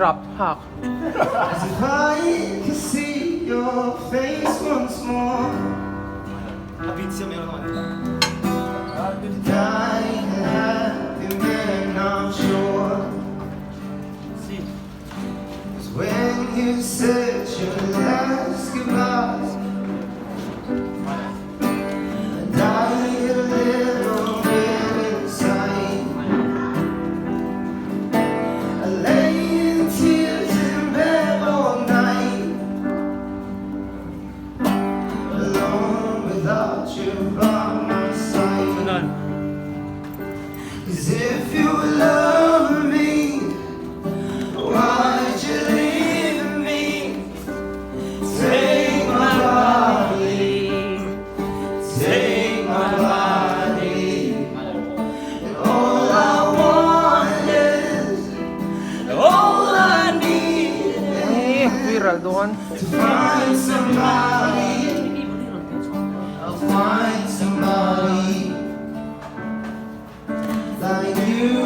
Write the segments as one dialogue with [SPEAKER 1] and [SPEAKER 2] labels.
[SPEAKER 1] Hirap hak.
[SPEAKER 2] As if I could see your face once more. I could die a happy man, I'm sure. 'Cause when you said your last goodbye, I died a little bit inside. I lay in tears in bed all night, alone without you by my side. 'Cause if you love me, why'd you leave me? Take my body, take my body. And all I want is, all I need
[SPEAKER 1] Viral doon.
[SPEAKER 2] to find somebody. I'll find somebody like you.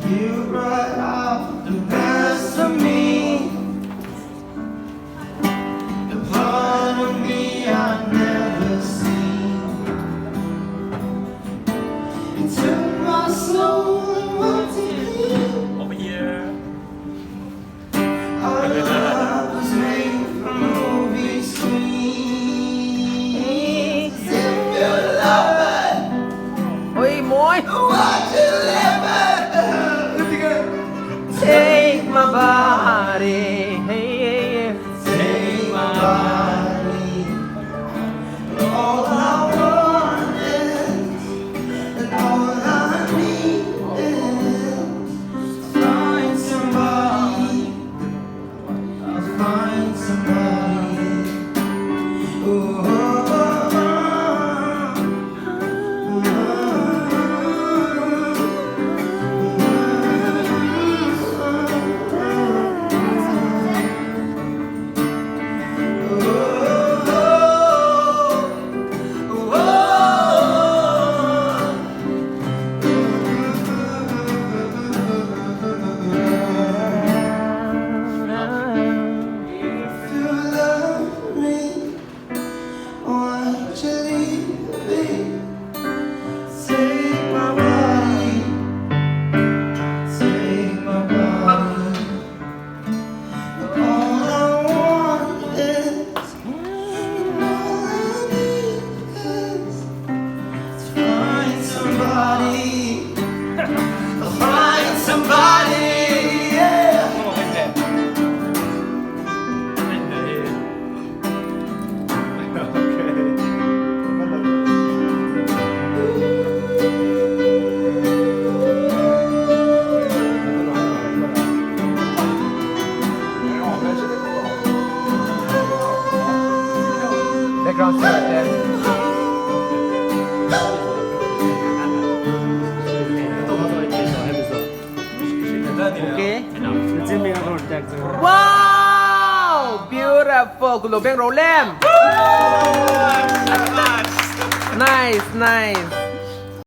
[SPEAKER 2] You brought out the best of me, the part of me I've never seen. It took my soul and what to heal.
[SPEAKER 3] Over here.
[SPEAKER 2] Our love was made from movie screens. If you love it,
[SPEAKER 1] Uy, Moy!
[SPEAKER 2] why'd you live it?
[SPEAKER 1] Take my body. Hey, hey, hey.
[SPEAKER 2] Take my body. All I want is, and all I need is to find somebody. I'll find somebody. Ooh, if you love me, why'd you leave me? Take my body, take my body. All I want is, and all I need is to find somebody. I'll find somebody, yeah.
[SPEAKER 1] Background singer there. Okay. Wow! Beautiful! คุณหลวงเบงโรแลม Nice, nice.